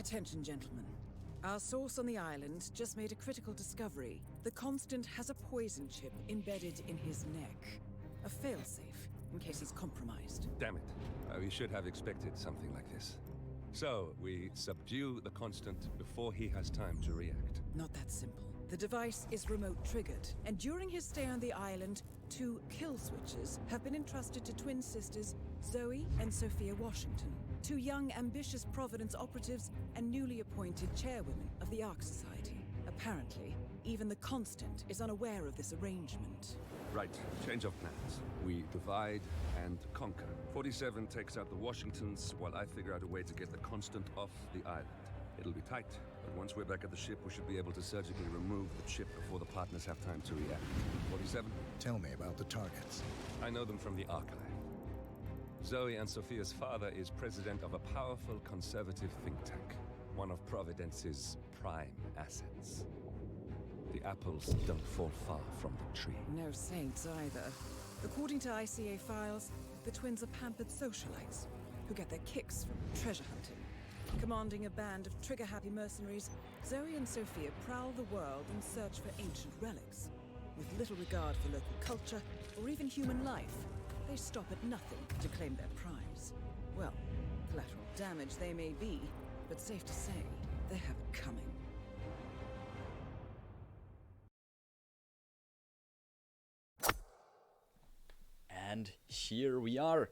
Attention, gentlemen. Our source on the island just made a critical discovery. The Constant has a poison chip embedded in his neck. A failsafe, in case he's compromised. Damn it. We should have expected something like this. So, we subdue the Constant before he has time to react. Not that simple. The device is remote triggered, and during his stay on the island, 2 kill switches have been entrusted to twin sisters Zoe and Sophia Washington, 2 young, ambitious Providence operatives and newly appointed chairwomen of the Ark Society. Apparently, even the Constant is unaware of this arrangement. Right, change of plans. We divide and conquer. 47 takes out the Washingtons, while I figure out a way to get the Constant off the island. It'll be tight, but once we're back at the ship, we should be able to surgically remove the chip before the partners have time to react. 47? Tell me about the targets. I know them from the archive. Zoe and Sophia's father is president of a powerful conservative think tank, one of Providence's prime assets. The apples don't fall far from the tree. No saints either. According to ICA files, the twins are pampered socialites who get their kicks from treasure hunting. Commanding a band of trigger-happy mercenaries, Zoe and Sophia prowl the world in search for ancient relics. With little regard for local culture or even human life, they stop at nothing to claim their prize. Well, collateral damage they may be, but safe to say, they have it coming. And here we are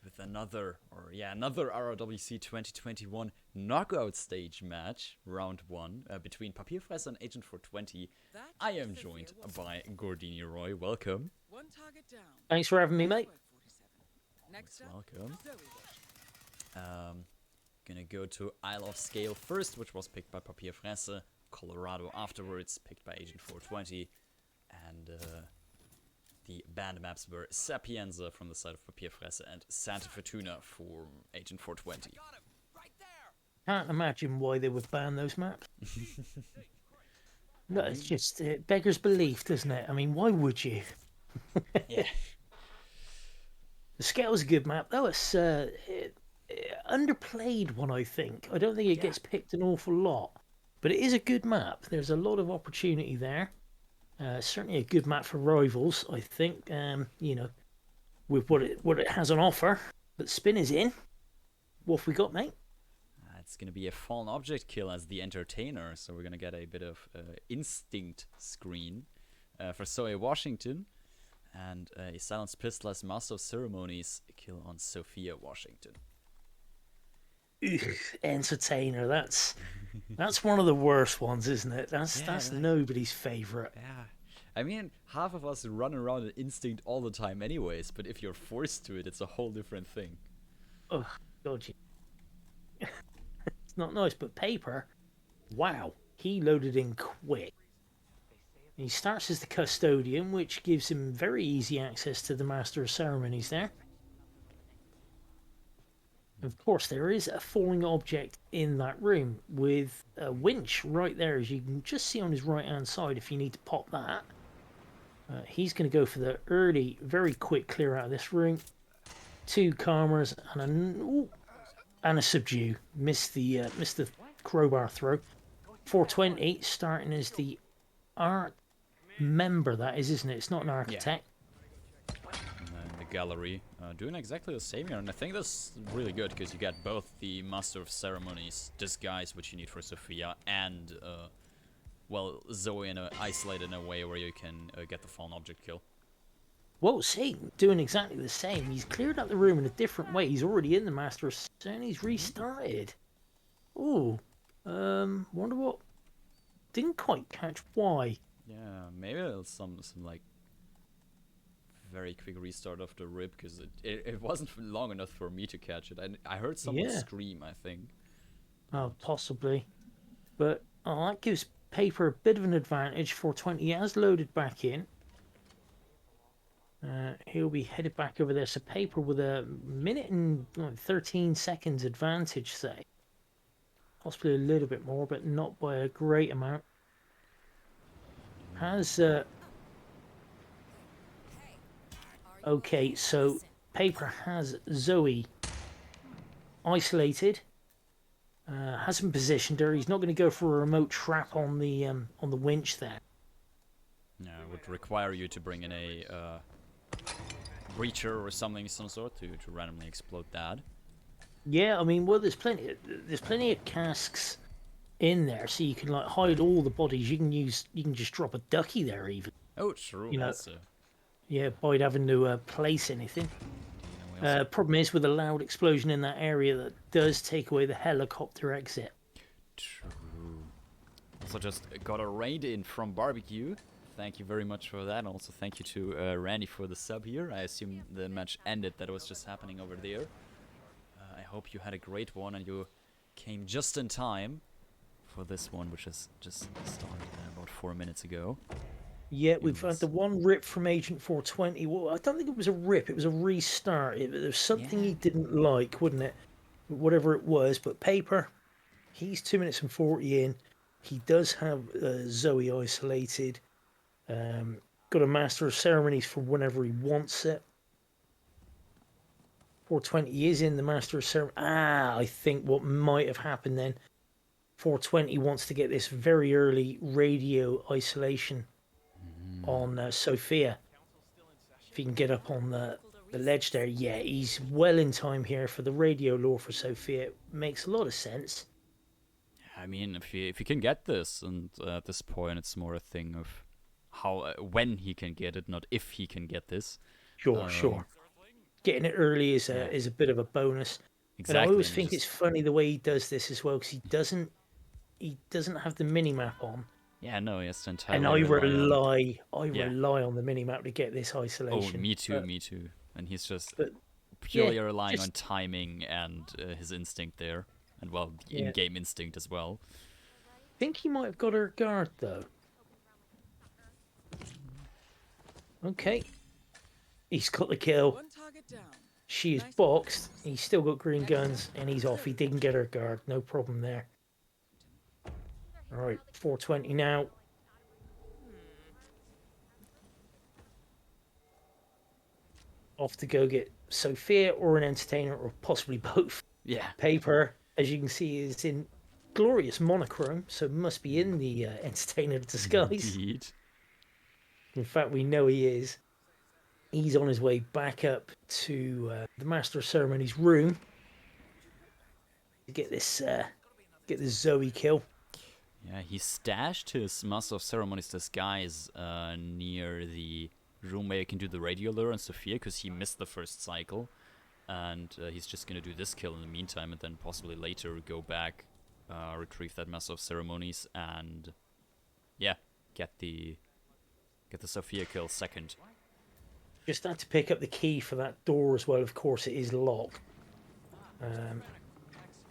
with another RRWC 2021 knockout stage match, round 1, between Papierfresse and Agent 420. I am joined by Gordiniroy. Welcome. One target down. Thanks for having me, mate. Next welcome. Gonna go to Isle of Sgàil first, which was picked by Papierfresse. Colorado afterwards, picked by Agent 420. And the band maps were Sapienza from the side of Papierfresse and Santa Fortuna for Agent 420. Can't imagine why they would ban those maps. No, it's just it beggars belief, doesn't it? I mean, why would you? Yeah. The Sgàil's a good map, though. It's underplayed one, I think. I don't think it gets picked an awful lot, but it is a good map. There's a lot of opportunity there. Certainly a good map for rivals, I think. You know, with what it has on offer. But Spin is in. What have we got, mate? It's going to be a fallen object kill as the entertainer, so we're going to get a bit of instinct screen for Zoe Washington, and a silenced pistol as Master of Ceremonies kill on Sophia Washington. Entertainer, that's one of the worst ones, isn't it? That's nobody's favourite. Yeah. I mean, half of us run around an instinct all the time anyways, but if you're forced to it, it's a whole different thing. Oh, God. It's not nice, but Paper, wow, he loaded in quick. He starts as the custodian, which gives him very easy access to the Master of Ceremonies there. Of course, there is a falling object in that room with a winch right there, as you can just see on his right-hand side if you need to pop that. He's going to go for the early, very quick clear out of this room. 2 karmas and a subdue. Missed the crowbar throw. 420 starting as the art member, that is, isn't it? It's not an architect. And the gallery doing exactly the same here, and I think that's really good because you get both the Master of Ceremonies disguise, which you need for Sophia, and Zoe isolated in a way where you can get the fallen object kill. Well, see, doing exactly the same. He's cleared out the room in a different way. He's already in the Master of Ceremonies. He's restarted. Ooh, wonder what. Didn't quite catch why. Yeah, maybe it's some like very quick restart of the rip, because it wasn't long enough for me to catch it. I heard someone scream, I think. Oh, possibly. But that gives Paper a bit of an advantage. 420 he has loaded back in. He'll be headed back over there. So Paper with a minute and 13 seconds advantage, say. Possibly a little bit more, but not by a great amount. Has okay, so Paper has Zoe isolated. Hasn't positioned her. He's not going to go for a remote trap on the winch there. Yeah, it would require you to bring in a breacher or something of some sort to randomly explode that. Yeah, I mean, well, there's plenty of casks in there, so you can like hide all the bodies. You can just drop a ducky there even. Oh, true. You know, Also. Yeah, by having to place anything. Problem is, with a loud explosion in that area, that does take away the helicopter exit. True. Also just got a raid in from Barbecue. Thank you very much for that. Also thank you to Randy for the sub here. I assume the match ended, that it was just happening over there. I hope you had a great one and you came just in time for this one, which has just started about 4 minutes ago. Yeah, we've had the one rip from Agent 420. Well, I don't think it was a rip. It was a restart. There was something he didn't like, wouldn't it? Whatever it was. But Paper, he's 2 minutes and 40 in. He does have Zoe isolated. Got a Master of Ceremonies for whenever he wants it. 420 is in the Master of Ceremonies. I think what might have happened then, 420 wants to get this very early radio isolation on Sophia. If he can get up on the ledge there, yeah, he's well in time here for the radio lore for Sophia. It makes a lot of sense. I mean, if you can get this, and at this point it's more a thing of how when he can get it, not if he can get this. Sure. Getting it early is a bit of a bonus. Exactly. And I always think it's funny the way he does this as well, because he doesn't have the mini map on. Yeah, no, he has to entirely And I rely Yeah. on the minimap to get this isolation. Oh, me too. And he's just purely relying on timing and his instinct there. And, well, the in-game instinct as well. I think he might have got her guard, though. Okay. He's got the kill. One target down. She is boxed. He's still got green guns, and he's off. He didn't get her guard. No problem there. All right, 420 now. Off to go get Sophia or an entertainer, or possibly both. Yeah. Paper, as you can see, is in glorious monochrome, so must be in the entertainer disguise. Indeed. In fact, we know he is. He's on his way back up to the Master of Ceremonies room to get this Zoe kill. Yeah, he stashed his Master of Ceremonies disguise near the room where you can do the radio lure on Sophia, because he missed the first cycle. And he's just going to do this kill in the meantime, and then possibly later go back, retrieve that Master of Ceremonies, and yeah, get the Sophia kill second. Just had to pick up the key for that door as well. Of course, it is locked.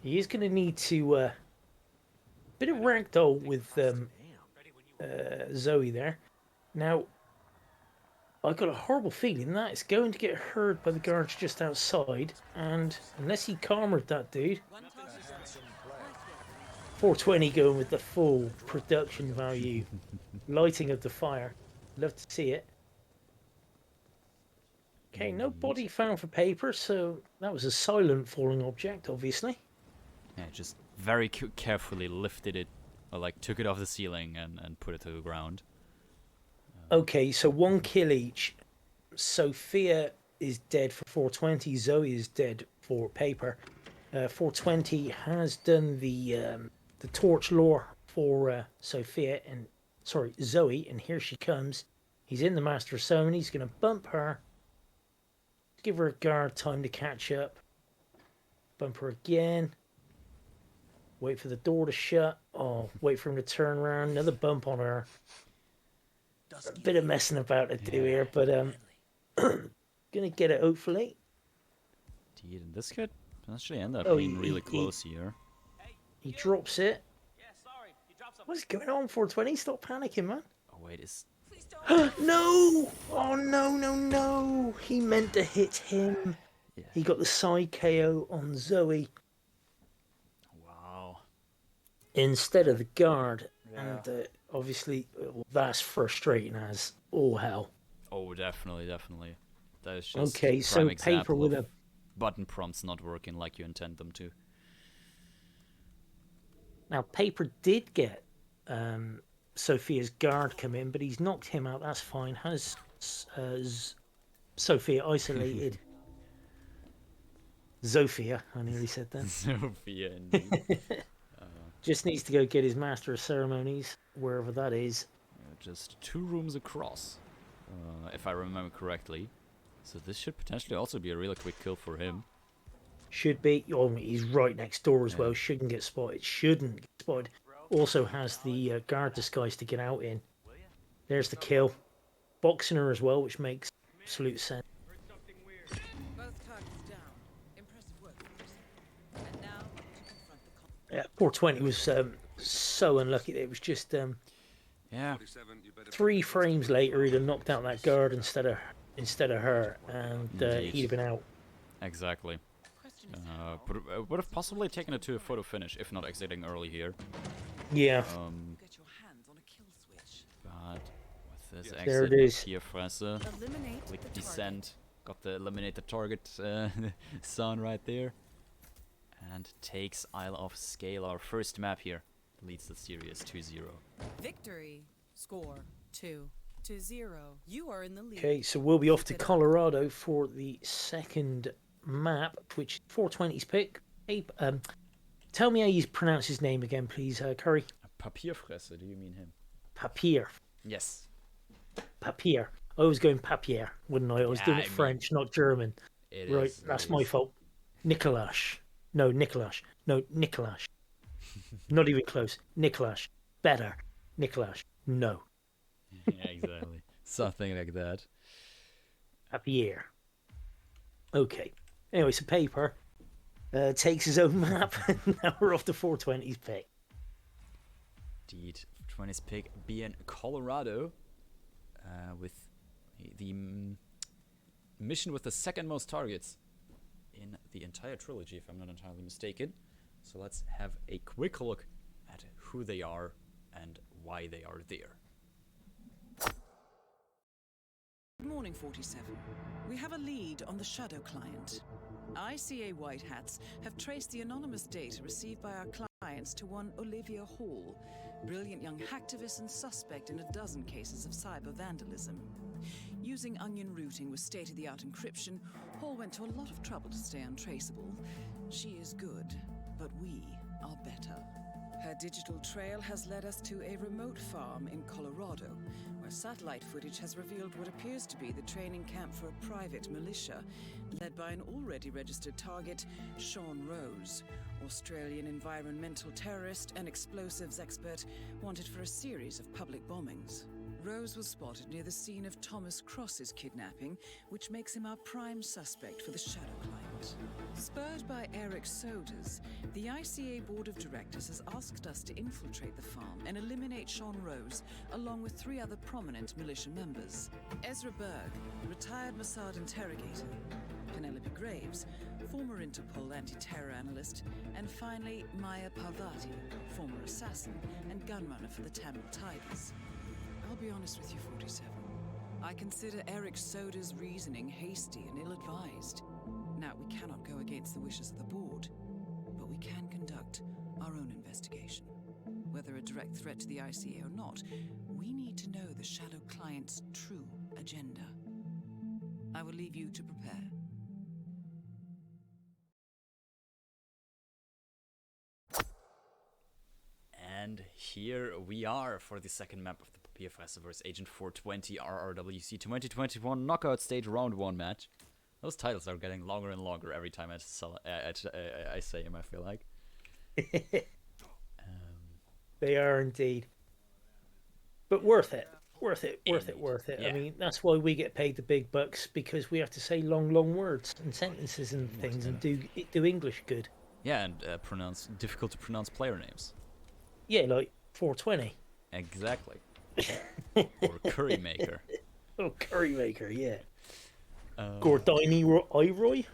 He is going to need to bit of ragdoll with Zoe there. Now, I've got a horrible feeling that it's going to get heard by the guards just outside, and unless he calmered that dude, 420 going with the full production value, lighting of the fire. Love to see it. Okay, no body found for Paper, so that was a silent falling object, obviously. Yeah, just very carefully lifted it, or like took it off the ceiling and put it to the ground. Okay, so one kill each. Sophia is dead for 420. Zoe is dead for Paper. 420 has done the torch lore for Zoe, and here she comes. He's in the Master of Ceremony. He's going to bump her. Give her a guard time to catch up. Bump her again. Wait for the door to shut. Oh, wait for him to turn around. Another bump on her. A bit of messing about to do here, but gonna get it hopefully. Indeed, and this could potentially end up Oh, being really close here. He drops it. What's going on, 420? Stop panicking, man. Oh wait, is No! Oh no! He meant to hit him. Yeah. He got the side KO on Zoe wow. instead of the guard, and obviously that's frustrating as all hell. Oh, definitely. That is just Okay, a so prime Paper example with of a button prompts not working like you intend them to. Now, Paper did get Sophia's guard come in, but he's knocked him out. That's fine. Has Sophia isolated? Zofia, I nearly said that. Sophia, indeed. Just needs to go get his Master of Ceremonies, wherever that is. Just 2 rooms across, if I remember correctly. So this should potentially also be a really quick kill for him. Should be. Oh, he's right next door as well. Shouldn't get spotted. Shouldn't get spotted. Also has the guard disguise to get out in. There's the kill. Boxing her as well, which makes absolute sense. Both targets down. Impressive work, Force. And now to confront the Yeah, 420 was so unlucky. It was just Yeah. 3 frames later, he'd have knocked out that guard instead of her, and he'd have been out. Exactly. But would have possibly taken it to a photo finish if not exiting early here. Yeah. Get your hands on a kill switch. But with this There exit, it is. Eliminate Papierfresse, click the target. descent, got the eliminate the target sound right there, and takes Isle of Sgàil, our first map here. Leads the series 2-0. Victory. Score 2-0. You are in the lead. Okay, so we'll be off to Colorado for the second map, which is 420's pick. Hey, tell me how you pronounce his name again, please, Curry. Papierfresse, do you mean him? Papier. Yes. Papier. I was going papier, wouldn't I? I was doing it French, not German. Right, that's my fault. Nicolas. No, Nicolas. No, Nicolas. Not even close. Nicolas. Better. Nicolas. No. Yeah, exactly. Something like that. Papier. Okay. Anyway, so Paper takes his own map, and now we're off to 420's pick. Indeed, 20's pick being Colorado, with the mission with the second most targets in the entire trilogy, if I'm not entirely mistaken. So let's have a quick look at who they are and why they are there. Good morning, 47. We have a lead on the Shadow client. ICA White Hats have traced the anonymous data received by our clients to one Olivia Hall, brilliant young hacktivist and suspect in a dozen cases of cyber vandalism. Using onion routing with state-of-the-art encryption, Hall went to a lot of trouble to stay untraceable. She is good, but we are better. Her digital trail has led us to a remote farm in Colorado, where satellite footage has revealed what appears to be the training camp for a private militia, led by an already registered target, Sean Rose, Australian environmental terrorist and explosives expert wanted for a series of public bombings. Rose was spotted near the scene of Thomas Cross's kidnapping, which makes him our prime suspect for the Shadow client. Spurred by Eric Sodas, the ICA Board of Directors has asked us to infiltrate the farm and eliminate Sean Rose, along with 3 other prominent militia members. Ezra Berg, retired Mossad interrogator, Penelope Graves, former Interpol anti-terror analyst, and finally Maya Parvati, former assassin and gunrunner for the Tamil Tigers. I'll be honest with you, 47. I consider Eric Soda's reasoning hasty and ill-advised. Now, we cannot go against the wishes of the board, but we can conduct our own investigation. Whether a direct threat to the ICA or not, we need to know the Shadow client's true agenda. I will leave you to prepare. And here we are for the second map of the Papierfresse vs Agent 420 RRWC2021 knockout stage round 1 match. Those titles are getting longer and longer every time I say them, I feel like. They are indeed. But worth it. Worth it. Yeah. I mean, that's why we get paid the big bucks, because we have to say long words and sentences and things and do English good. Yeah, and difficult to pronounce player names. Yeah, like 420. Exactly. Or Curry Maker. Oh, Curry Maker, yeah. Gordiniroy?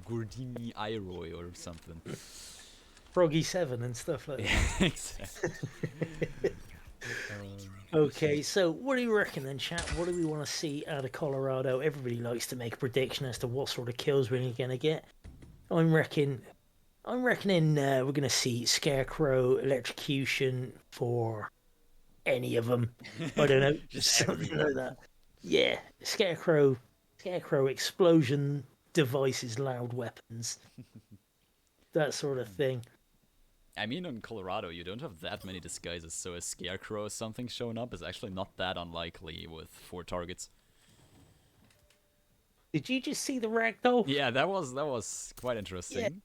Gordiniroy or something. Froggy 7 and stuff like that. Yeah, exactly. Okay, so what do you reckon then, chat? What do we want to see out of Colorado? Everybody likes to make a prediction as to what sort of kills we're going to get. I'm reckoning I'm reckoning we're going to see Scarecrow electrocution for any of them. I don't know, Just something everyone. like that. Yeah, Scarecrow explosion devices, loud weapons, that sort of thing. I mean, in Colorado, you don't have that many disguises, so a Scarecrow or something showing up is actually not that unlikely with 4 targets. Did you just see the ragdoll? Yeah, that was quite interesting.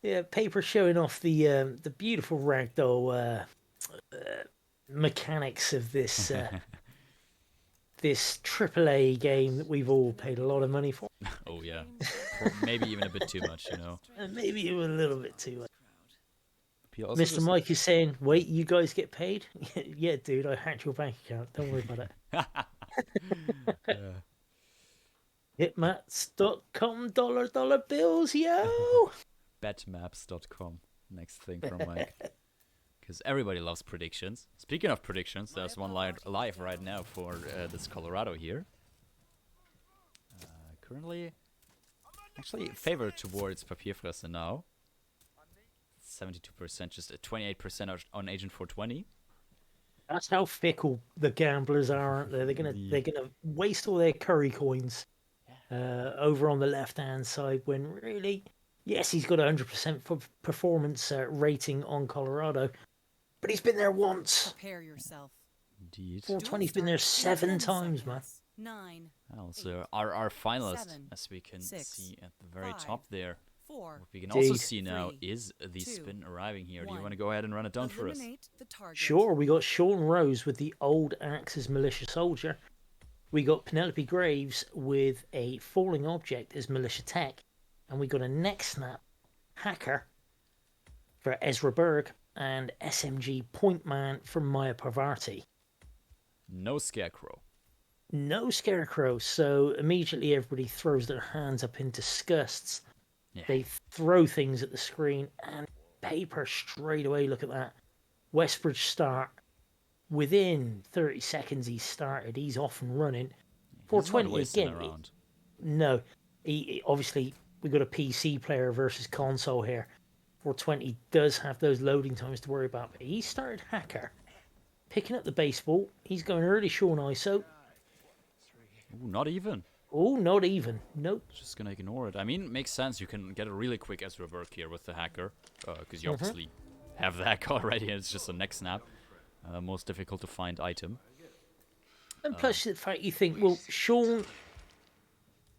Yeah, Paper showing off the beautiful ragdoll mechanics of this this AAA game that we've all paid a lot of money for. Oh yeah, maybe even a bit too much, you know. And maybe even a little bit too much. He also Mr. just- Mike is saying, "Wait, you guys get paid?" Yeah, dude, I hacked your bank account. Don't worry about it. Hitmats.com dollar bills, yo. Betmaps.com. Next thing from Mike. Because everybody loves predictions. Speaking of predictions, there's one live right now for this Colorado here. Currently, actually favored towards Papierfresse now. 72%, just a 28% on Agent 420. That's how fickle the gamblers are, aren't they? They're gonna waste all their curry coins over on the left-hand side when really, yes, he's got 100% performance rating on Colorado, but he's been there once. Prepare yourself. Indeed. 420's been there 7 times, man. 9, Also, our finalist, 7, as we can 6, see at the very 5, top there. 4. What we can also Indeed. see now 3, is the 2, spin arriving here. Do you 1. want to go ahead and run it down for us? Eliminate the target. Sure, we got Sean Rose with the old axe as militia soldier. We got Penelope Graves with a falling object as militia tech. And we got a neck snap hacker for Ezra Berg and SMG point man for Maya Parvati. No Scarecrow. No Scarecrow, so immediately everybody throws their hands up in disgusts. Yeah. They throw things at the screen and Paper straight away. Look at that. Westbridge start. Within 30 seconds he started. He's off and running. He's not 420 wasting again. around. No. Obviously, we got a PC player versus console here. 420 does have those loading times to worry about. But he started hacker. Picking up the baseball. He's going early Sean ISO. Ooh, not even. Oh, not even. Nope. Just gonna ignore it. I mean, it makes sense. You can get a really quick Ezra work here with the hacker, because you obviously have the hacker already, and it's just a neck snap. Most difficult to find item. And plus the fact you think, well, Sean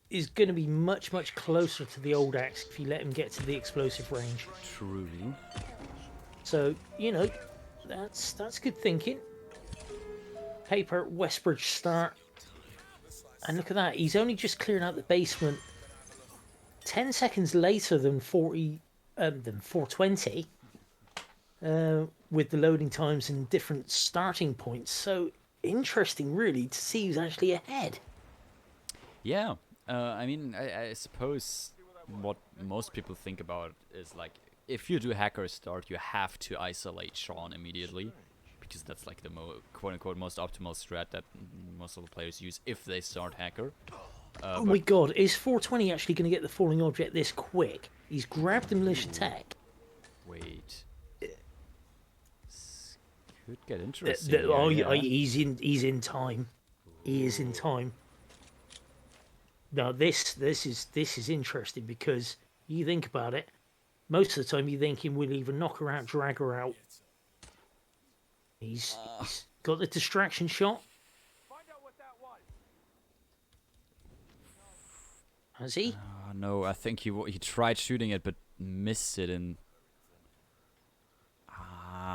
is going to be much, much closer to the old axe if you let him get to the explosive range. True. So, you know, that's good thinking. Paper, Westbridge start. And look at that, he's only just clearing out the basement 10 seconds later than 420 with the loading times and different starting points. So interesting, really, to see who's actually ahead. Yeah. I mean, I suppose what most people think about is like, if you do hacker start, you have to isolate Sean immediately, because that's like the quote-unquote most optimal strat that most of the players use if they start hacker. Oh my god, is 420 actually going to get the falling object this quick? He's grabbed the militia tech. Wait. This could get interesting. He's in time. He is in time. Now this is interesting because you think about it. Most of the time you're thinking we'll either knock her out, drag her out. He's got the distraction shot. Has he? No, I think he tried shooting it but missed it, and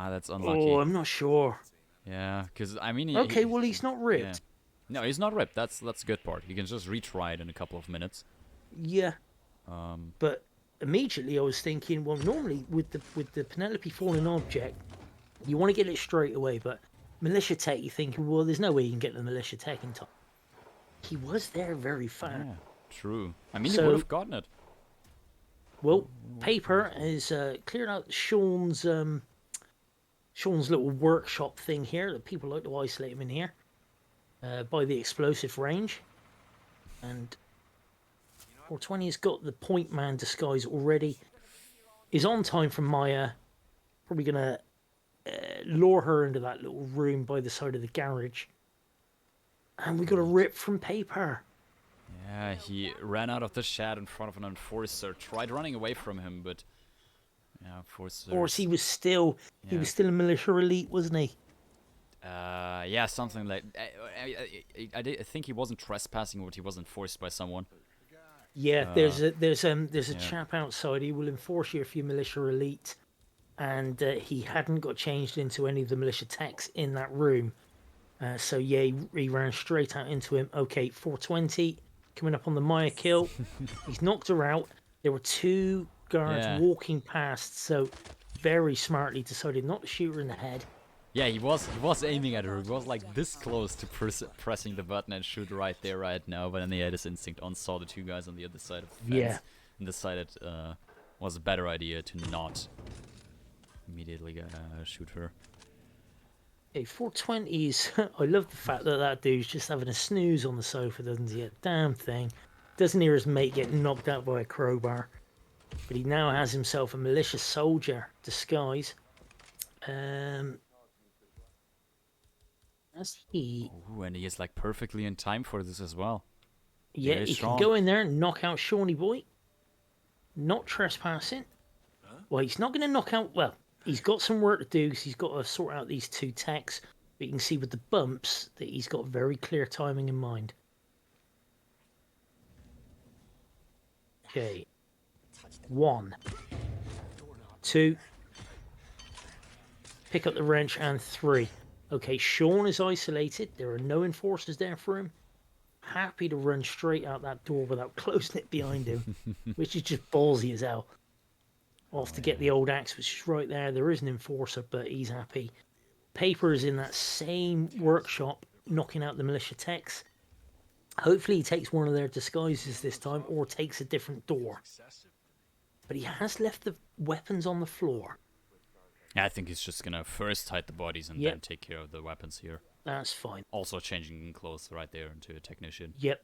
that's unlucky. Oh, I'm not sure. Yeah, because I mean. Okay, well he's not ripped. Yeah. No, he's not ripped. That's the good part. You can just retry it in a couple of minutes. Yeah. But immediately I was thinking, well, normally with the Penelope falling object, you want to get it straight away, but militia tech, you're thinking, well, there's no way you can get the militia tech in time. He was there very fast. Yeah, true. I mean, So- he would have gotten it. Well, Paper is clearing out Sean's little workshop thing here that people like to isolate him in here by the explosive range. And 420 has got the point man disguise already. is on time from Maya. Probably going to lure her into that little room by the side of the garage. And we got a rip from Paper. Yeah, he ran out of the shed in front of an enforcer, tried running away from him, but yeah, enforcer. Or he was still he was still a militia elite, wasn't he? Yeah, something like. I think he wasn't trespassing, but he was enforced by someone. Yeah, there's a chap outside. He will enforce you if you're militia elite, and he hadn't got changed into any of the militia techs in that room. So yeah, he ran straight out into him. Okay, 420 coming up on the Maya kill. He's knocked her out. There were two guards walking past, so very smartly decided not to shoot her in the head. Yeah, he was aiming at her. He was like this close to pressing the button and shoot right there, right now. But then he had his instinct on, saw the two guys on the other side of the fence, and decided was a better idea to not immediately shoot her. Hey, 420s. I love the fact that that dude's just having a snooze on the sofa, doesn't he? A damn thing. Doesn't hear his mate get knocked out by a crowbar. But he now has himself a militia soldier disguise. As he... Ooh, and he is like perfectly in time for this as well. Yeah, he can go in there and knock out Shawnee Boy. Not trespassing. Well, he's not going to knock out... Well, he's got some work to do because he's got to sort out these two techs. But you can see with the bumps that he's got very clear timing in mind. Okay. 1, 2. Pick up the wrench, and 3. Okay, Sean is isolated. There are no enforcers there for him. Happy to run straight out that door without closing it behind him, which is just ballsy as hell. Off to get the old axe, which is right there. There is an enforcer, but he's happy. Paper is in that same workshop, knocking out the militia techs. Hopefully he takes one of their disguises this time, or takes a different door. But he has left the weapons on the floor. Yeah, I think he's just gonna first hide the bodies and then take care of the weapons here. That's fine. Also changing clothes right there into a technician. Yep.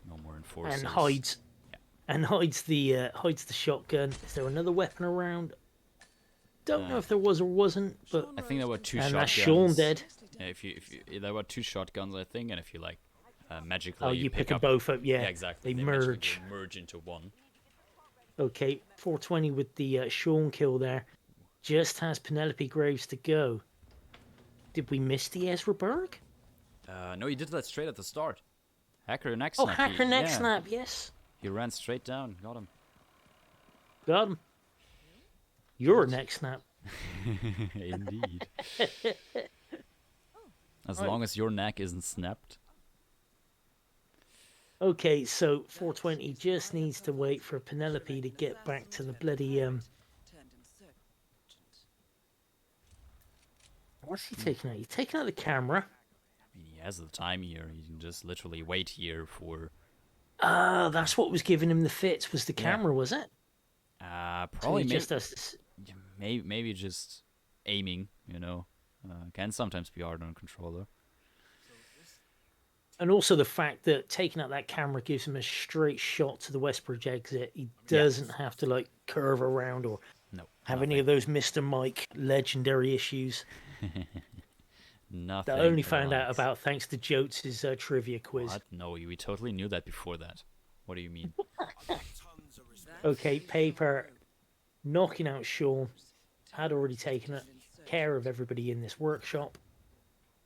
No more enforcers. And hides. Yeah. And hides the shotgun. Is there another weapon around? Don't know if there was or wasn't, but I think there were two shotguns. And shotguns. that's Sean dead. Yeah, if you there were two shotguns, I think, and if you like magically. Oh, you pick them both up. Yeah. Exactly. They merge. Merge into one. Okay, 420 with the Sean kill there. Just has Penelope Graves to go. Did we miss the Ezra Berg? No, he did that straight at the start. Hacker neck snap. snap. Oh, hacker neck snap, yes. He ran straight down. Got him. Got him. You're a neck snap. Indeed. As long as your neck isn't snapped. Okay, so 420 just needs to wait for Penelope to get back to the bloody What's he taking out? He's taking out the camera. I mean, he has the time here. He can just literally wait here for... that's what was giving him the fits, was the camera, was it? Probably so just does... maybe just aiming, you know. Can sometimes be hard on a controller. And also the fact that taking out that camera gives him a straight shot to the Westbridge exit. He doesn't have to, like, curve around or have any of those Mr. Mike legendary issues. Nothing. That I only found out about thanks to Jotes' trivia quiz. What? No, we totally knew that before that. What do you mean? Okay, Paper knocking out Sean. Had already taken care of everybody in this workshop.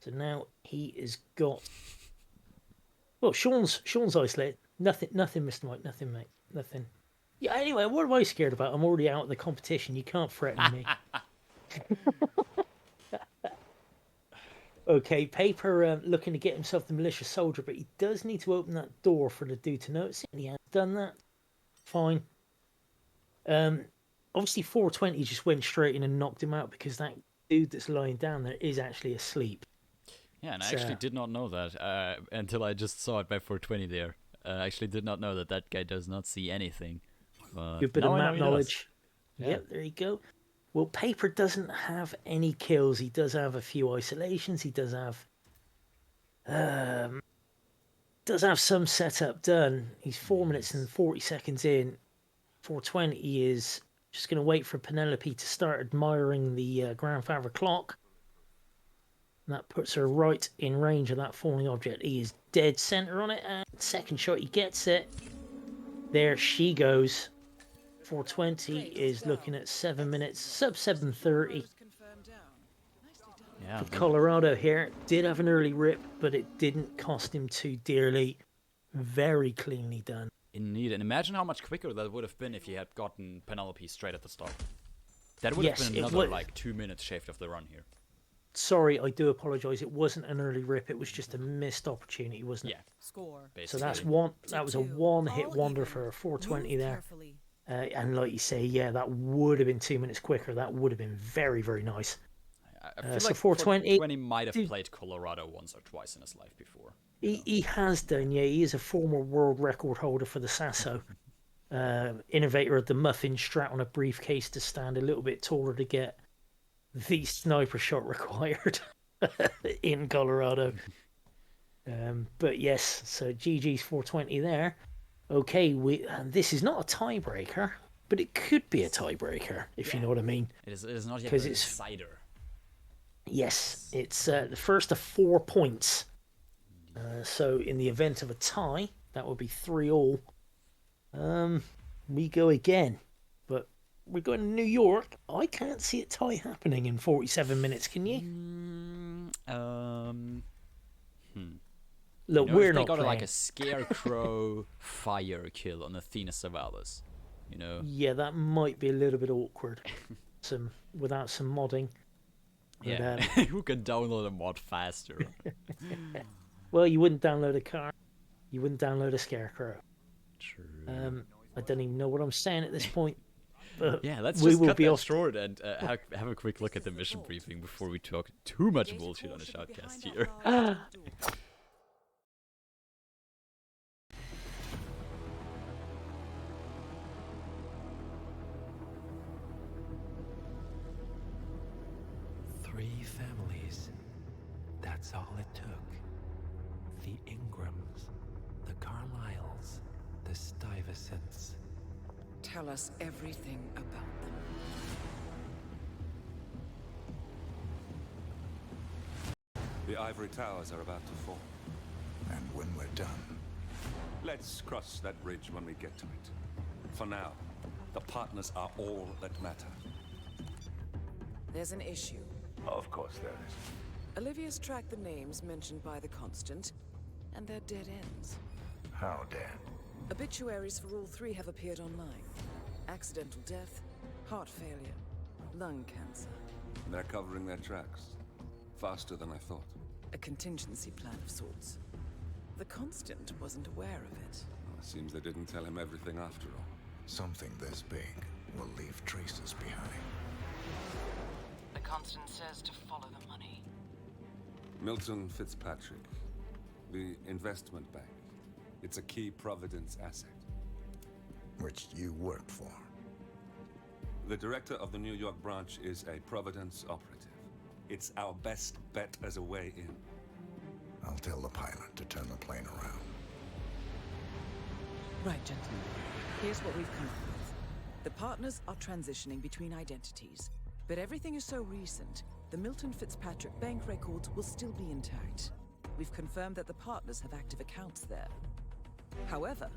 So now he is got... Well, Sean's isolated. Nothing, Mr. Mike. Nothing, mate. Nothing. Yeah, anyway, what am I scared about? I'm already out of the competition. You can't threaten me. Okay, Paper looking to get himself the militia soldier, but he does need to open that door for the dude to notice it. He has done that. Fine. Obviously, 420 just went straight in and knocked him out because that dude that's lying down there is actually asleep. Yeah, and I actually did not know that until I just saw it by 420 there. I actually did not know that that guy does not see anything. Good bit of map knowledge. Yep, there you go. Well, Paper doesn't have any kills. He does have a few isolations. He does have some setup done. He's 4 minutes and 40 seconds in. 420 is Just going to wait for Penelope to start admiring the grandfather clock. And that puts her right in range of that falling object. He is dead center on it. And second shot, he gets it. There she goes. 420 is looking at 7 minutes, sub 7:30. Yeah, Colorado here did have an early rip, but it didn't cost him too dearly. Very cleanly done. indeed. And imagine how much quicker that would have been if he had gotten Penelope straight at the start. That would have been another, like, 2 minutes shaved off the run here. Sorry, I do apologise. It wasn't an early rip. It was just a missed opportunity, wasn't it? Yeah. Score. Basically. So that's one. That was a one-hit wonder for a 420 there. And like you say, yeah, that would have been 2 minutes quicker. That would have been very, very nice. I feel so like 420 might have played Colorado once or twice in his life before. He has done, yeah. He is a former world record holder for the Sasso. Innovator of the muffin strap on a briefcase to stand a little bit taller to get the sniper shot required in Colorado. But yes, so GG's 420 there. Okay, this is not a tiebreaker, but it could be a tiebreaker, if you know what I mean. It is not yet Because a it's decider. Yes, it's the first of 4 points. So in the event of a tie, that would be 3-all. We go again, but we're going to New York. I can't see a tie happening in 47 minutes. Can you? Look, we're if they not got playing. like a scarecrow fire kill on Athena Savalas, you know. Yeah, that might be a little bit awkward. Without some modding. Yeah, who can download a mod faster? Well, you wouldn't download a car. You wouldn't download a scarecrow. True. I don't even know what I'm saying at this point. But Yeah, let's we just will cut be that off. short and have a quick look at the mission briefing before we talk too much bullshit on the Shoutcast here. Three families. That's all it took. The Ingrams, the Carlyles, the Stuyvesants. Tell us everything about them. The ivory towers are about to fall. And when we're done, Let's cross that bridge when we get to it. For now, the partners are all that matter. There's an issue. of course there is. Olivia's tracked the names mentioned by the Constant, and they're dead ends. How dead? Obituaries for all three have appeared online. Accidental death, heart failure, lung cancer. They're covering their tracks. Faster than I thought. A contingency plan of sorts. The Constant wasn't aware of it. Well, it seems they didn't tell him everything after all. Something this big will leave traces behind. The Constant says to follow the money. Milton Fitzpatrick. The investment bank. It's a key Providence asset. Which you worked for. The director of the New York branch is a Providence operative. It's our best bet as a way in. I'll tell the pilot to turn the plane around. Right, gentlemen. Here's what we've come up with. The partners are transitioning between identities. But everything is so recent, the Milton Fitzpatrick bank records will still be intact. We've confirmed that the partners have active accounts there. However,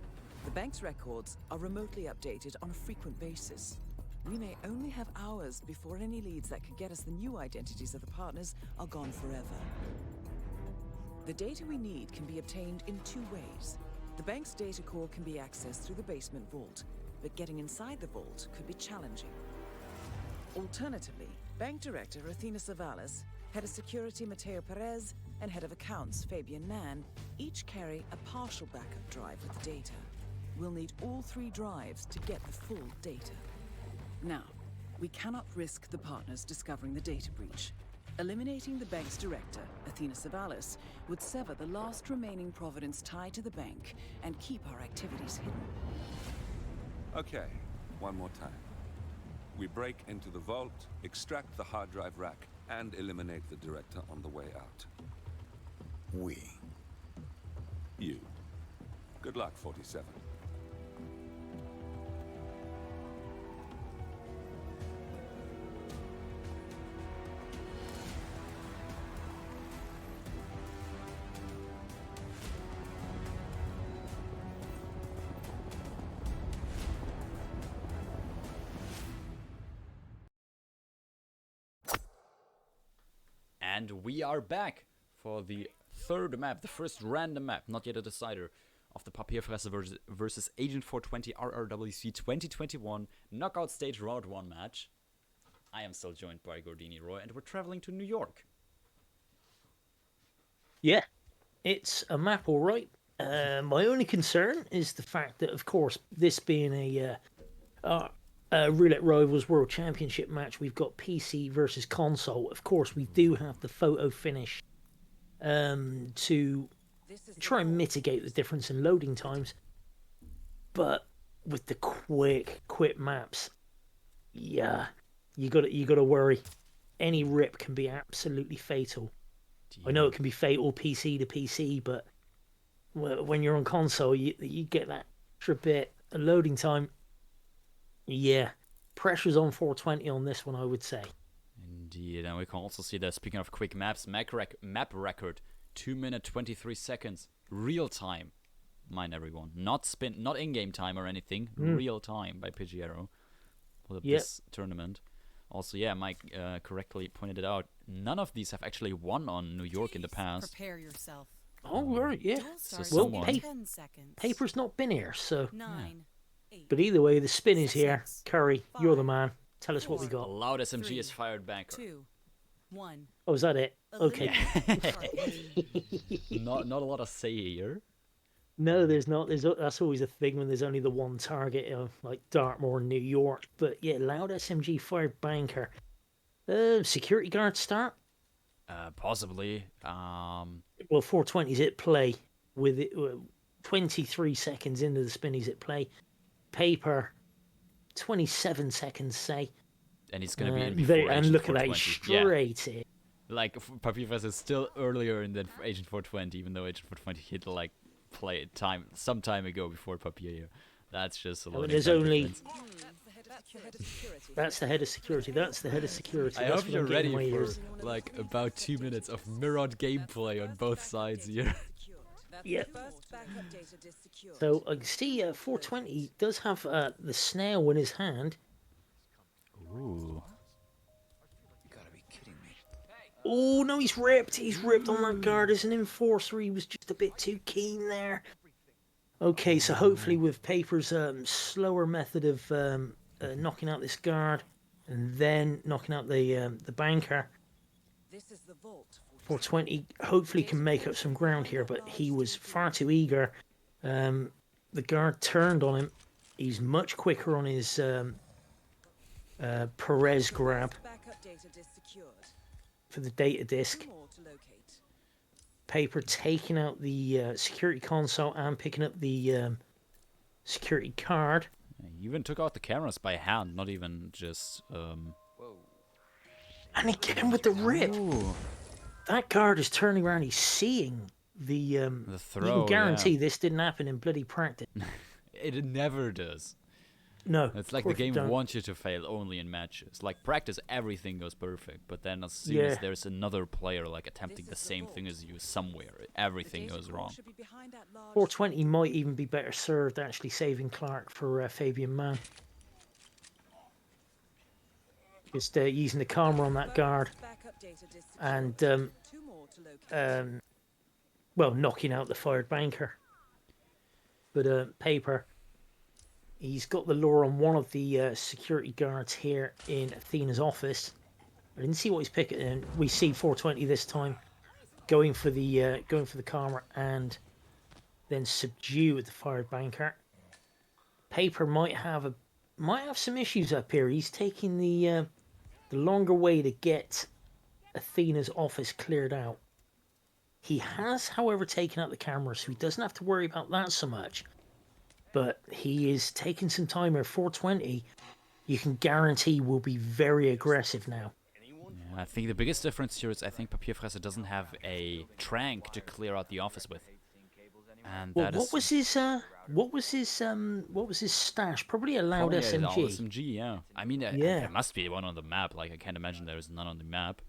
the bank's records are remotely updated on a frequent basis. We may only have hours before any leads that could get us the new identities of the partners are gone forever. The data we need can be obtained in two ways. The bank's data core can be accessed through the basement vault, but getting inside the vault could be challenging. Alternatively, Bank Director Athena Savalas, Head of Security Mateo Perez, and Head of Accounts Fabian Mann each carry a partial backup drive with the data. We'll need all three drives to get the full data. Now, we cannot risk the partners discovering the data breach. Eliminating the bank's director, Athena Savalas, would sever the last remaining Providence tie to the bank and keep our activities hidden. Okay, one more time. We break into the vault, extract the hard drive rack, and eliminate the director on the way out. We. You. Good luck, 47. And we are back for the third map, the first random map, not yet a decider, of the Papierfresse versus Agent 420 RRWC 2021 knockout stage round 1 match. I am still joined by Gordiniroy, and we're traveling to New York. Yeah, it's a map, all right. My only concern is the fact that, of course, this being a Roulette Rivals World Championship match, we've got PC versus console. Of course, we do have the photo finish to try and mitigate the difference in loading times. But with the quick maps, yeah, you got to worry. Any rip can be absolutely fatal. I know it can be fatal PC to PC, but when you're on console, you get that extra bit of loading time. Yeah, pressure's on 420 on this one, I would say. Indeed, and we can also see that, speaking of quick maps, map record, 2 minutes 23 seconds, real time, mind everyone, not in-game time or anything, real time by Pidgeotto for this tournament. Also, yeah, Mike correctly pointed it out, none of these have actually won on New York in the past. Prepare yourself. Oh, right, yeah. So Well, 10 seconds. Paper's not been here, so... 9, 8, But either way, the spin is here. 6, Curry, you're the man. Tell us what we A got. loud SMG 3, is fired banker. 2, 1. Oh, is that it? Okay. Not a lot of say here. No, there's not. That's always a thing when there's only the one target, like Dartmoor, New York. But yeah, loud SMG fired banker. Security guard start? Possibly. Well, 420's at play. With it, 23 seconds into the spin, he's at play. Paper, 27 seconds, say. And he's going to be in before And Agent look at that, 420. he's Yeah. straight in. Like, Papierfresse is still earlier than Agent 420, even though Agent 420 hit, like, play some time ago before Papier. That's just a lot. There's only... That's the head of security. That's the head of security. I That's hope what you're I'm getting ready in my for, ears. like, about 2 minutes of mirrored gameplay on both sides here. Yeah. So I can see 420 does have the snail in his hand. Ooh. Oh no, he's ripped. He's ripped on that guard as an enforcer. He was just a bit too keen there. Okay, so hopefully with Paper's slower method of knocking out this guard and then knocking out the banker, 420 hopefully can make up some ground here, but he was far too eager. The guard turned on him. He's much quicker on his Perez grab for the data disk. Paper taking out the security console and picking up the security card. He even took out the cameras by hand, not even just... And again with the rip. Ooh. That guard is turning around. He's seeing the throw, you can guarantee this didn't happen in bloody practice. It never does. No. It's like of the course it game don't. wants you to fail only in matches. Like, practice, everything goes perfect, but then as soon as there's another player, like, attempting the same thing as you somewhere, everything goes wrong. 420 might even be better served actually saving Clark for Fabian Mann. Just using the camera on that guard and well, knocking out the fired banker. But Paper, he's got the lure on one of the security guards here in Athena's office. I didn't see what he's picking, and we see 420 this time going for the camera and then subdue with the fired banker. Paper might have some issues up here. He's taking the longer way to get Athena's office cleared out. He has, however, taken out the camera, so he doesn't have to worry about that so much. But he is taking some time here. 420, you can guarantee will be very aggressive now. Yeah, I think the biggest difference here is I think Papierfresse doesn't have a trank to clear out the office with. And Well, that what is... was his stash? Probably a loud Probably a SMG. loud SMG, yeah. I mean, there must be one on the map. Like, I can't imagine there is none on the map.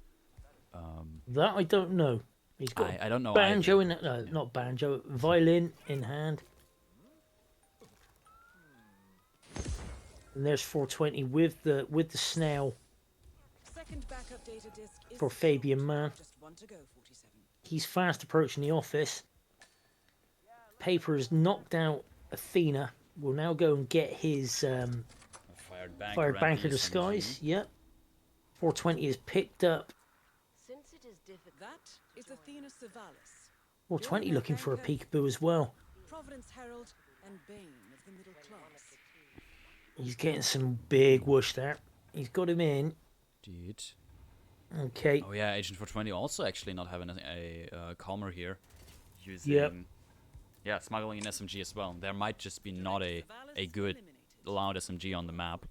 That I don't know. He's got I don't know banjo either. in not banjo, violin in hand. And there's 420 with the snail second backup data disk is for secured. Fabian Mann. Just one to go, 47. He's fast approaching the office. Paper's knocked out Athena. Will now go and get his Fired banker disguise. Yep. 420 is picked up. Since it is difficult. That is Athena Savalis, 420 looking for a peekaboo as well. Providence Herald and Bane of the middle class. He's getting some big whoosh there. He's got him in. Dude. Okay. Oh yeah, Agent 420 also actually not having a calmer here. Using, yeah, smuggling an SMG as well. There might just be not a good loud SMG on the map.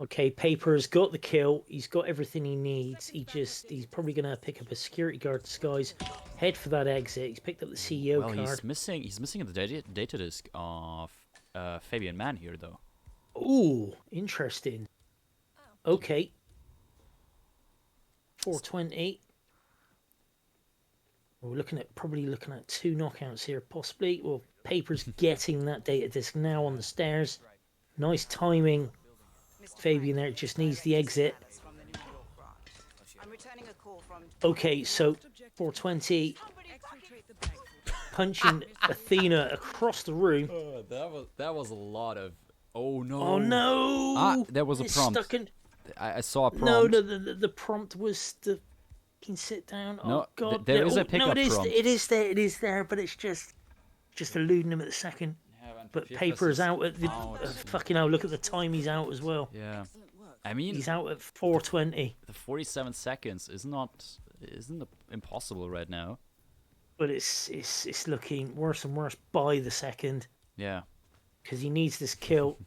Okay, Paper's got the kill. He's got everything he needs. He's probably gonna pick up a security guard disguise, head for that exit. He's picked up the CEO well, card. he's missing the data disk of Fabian Mann here though. Ooh, interesting. Okay. 420. We're probably looking at 2 knockouts here, possibly. Well, Paper's getting that data disk now on the stairs. Nice timing. Fabian there just needs the exit. Okay, so 420 punching Athena across the room. That was a lot of. Oh no! Oh no! Ah, there was a It's prompt. stuck in... I saw a prompt. No, the prompt was the. Can sit down. Oh No, God! there is a no, pickup prompt. It is there, but it's just eluding him at the second. But Paper's out at the fucking hell. Look at the time he's out as well. Yeah, I mean He's out at 420. the 47 seconds isn't impossible right now. But it's looking worse and worse by the second Yeah. because he needs this kill.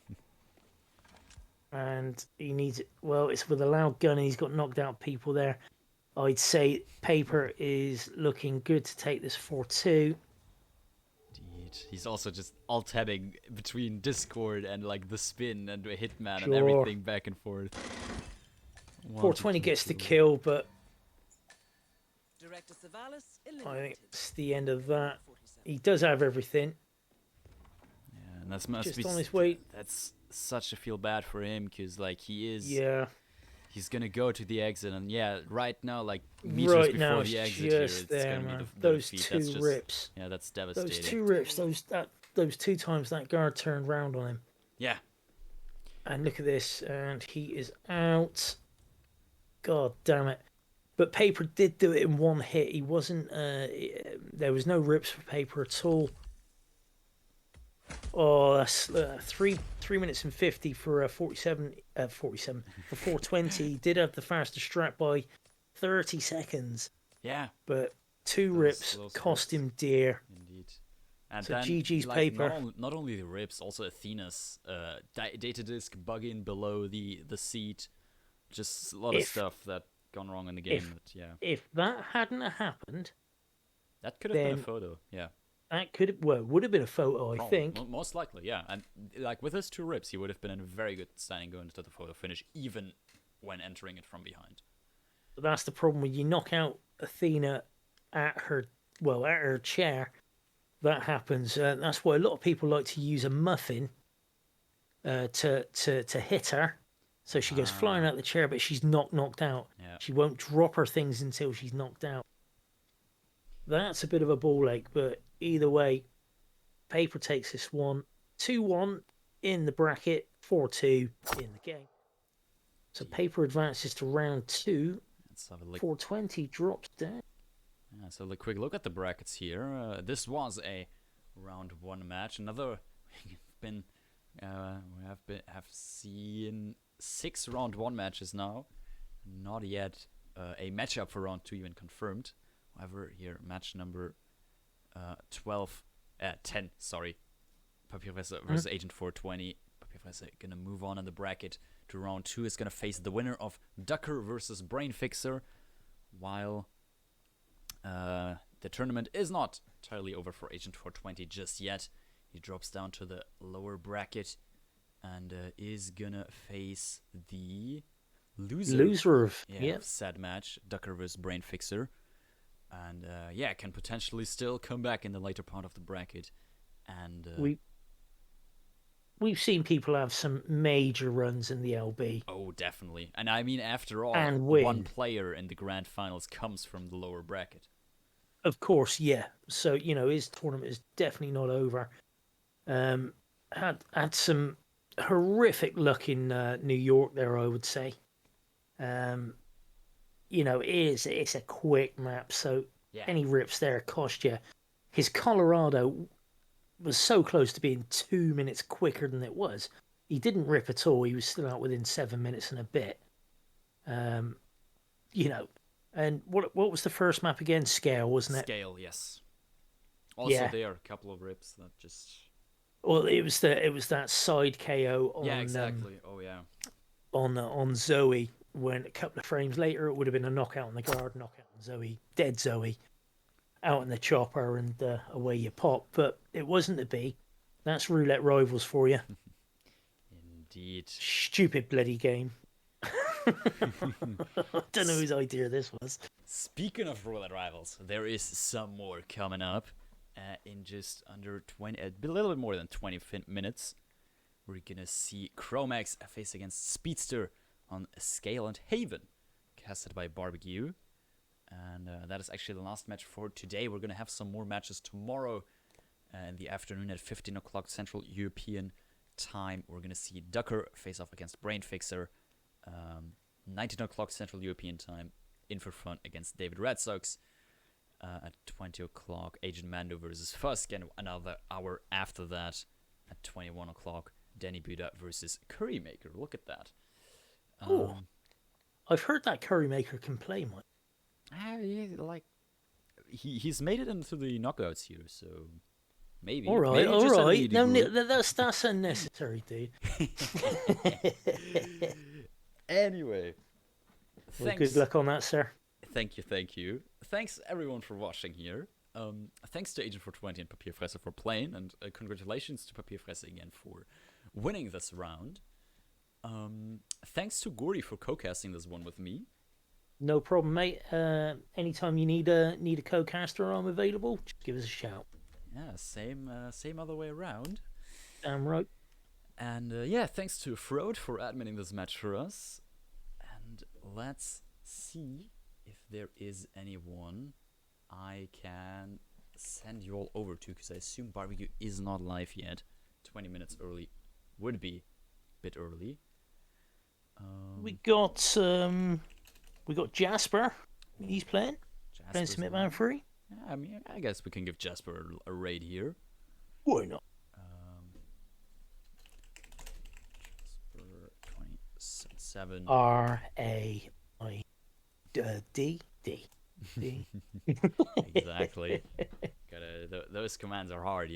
And he needs it. Well, it's with a loud gun and he's got knocked out people there. I'd say Paper is looking good to take this 4-2. Indeed. He's also just alt-tabbing between Discord and like the spin and the Hitman and Sure. everything back and forth. 420 gets the kill, but Director Savalis I eliminated. think it's the end of that. He does have everything. Yeah, and that's must Just be on his way. that's such a feel bad for him because like he is Yeah. he's gonna go to the exit and yeah right now like meters Right before now, the it's exit here just it's there, gonna man. be the Those defeat. two That's just, rips. yeah, that's devastating. Those 2 rips. Those 2 times that guard turned round on him. Yeah. And look at this, and he is out. God damn it. But Paper did do it in 1 hit. He wasn't, there was no rips for Paper at all. Oh, that's 3 minutes and 50 for 47, for 420. He did have the fastest strat by 30 seconds. Yeah. But 2 Those- rips those cost rips. him dear. Indeed. And So then, GG's like, Paper. Not only the rips, also Athena's data disk bugging below the seat. Just a lot of stuff that gone wrong in the game. But yeah, If that hadn't happened, that could have been a then- photo. Yeah, that would have been a photo, I Probably. think. Most likely, yeah. And like with his 2 rips, he would have been in a very good standing going into the photo finish, even when entering it from behind. But that's the problem when you knock out Athena at her chair. That happens. That's why a lot of people like to use a muffin to hit her, so she goes flying out the chair, but she's not knocked out. Yeah. She won't drop her things until she's knocked out. That's a bit of a ball ache, but either way, Paper takes this one 2-1 in the bracket, 4-2 in the game. So Paper advances to round 2. Let's have a look. 420 drops down. Yeah, so a quick look at the brackets here. This was a round 1 match. Another we have seen 6 round 1 matches now. Not yet a matchup for round 2 even confirmed. However, here match number 10. Sorry, Papierfresse versus Agent 420. Papierfresse gonna move on in the bracket to round 2. Is gonna face the winner of Ducker versus Brain Fixer, while the tournament is not entirely over for Agent 420 just yet. He drops down to the lower bracket and is gonna face the loser of said match, Ducker vs Brain Fixer, and can potentially still come back in the later part of the bracket. And we've seen people have some major runs in the LB. Oh, definitely. And I mean, after all, And win. one player in the grand finals comes from the lower bracket. Of course, yeah. So, his tournament is definitely not over. Had some horrific luck in New York there, I would say. It's a quick map, so any rips there cost you. His Colorado was so close to being 2 minutes quicker than it was. He didn't rip at all. He was still out within 7 minutes and a bit. And what was the first map again? Sgàil, wasn't it? Sgàil, yes. Also, there are a couple of rips that just. Well, it was that side KO on. Yeah, exactly. On Zoe, when a couple of frames later it would have been a knockout on the guard, knockout on Zoe, dead Zoe, out in the chopper, and away you pop. But it wasn't to be. That's roulette rivals for you. Indeed. Stupid bloody game. I don't know whose idea this was. Speaking of roulette rivals, there is some more coming up in just under 20, a little bit more than 20 minutes. We're gonna see Chromax face against Speedster on Sgàil and Haven, casted by Barbecue. And that is actually the last match for today. We're gonna have some more matches tomorrow in the afternoon at 15 o'clock Central European time. We're gonna see Ducker face off against Brainfixer. 19 o'clock Central European time, In for Fun against David Red Sox. At 20 o'clock, Agent Mando versus Fusk, and another hour after that, at 21 o'clock, Danny Buda versus Currymaker. Look at that. I've heard that Currymaker can play, Mike. He's made it into the knockouts here, so maybe. All right. No, that's unnecessary, dude. Anyway, well, good luck on that, sir. Thank you. Thanks everyone for watching here. Thanks to Agent 420 and Papierfresse for playing, and congratulations to Papierfresse again for winning this round. Thanks to Gordy for co-casting this one with me. No problem, mate. Anytime you need a co-caster, I'm available. Just give us a shout. Yeah, same other way around. Damn right. And thanks to Frode for adminning this match for us. And let's see if there is anyone I can send you all over to, because I assume Barbecue is not live yet. 20 minutes early would be a bit early. We got Jasper. He's playing. Playing some Hitman 3. Yeah, I mean, I guess we can give Jasper a raid here. Why not? Jasper 27. RAID. Exactly. Those commands are hard,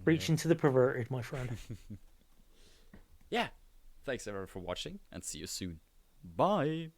Reaching to the perverted, my friend. Yeah. Thanks everyone for watching, and see you soon. Bye.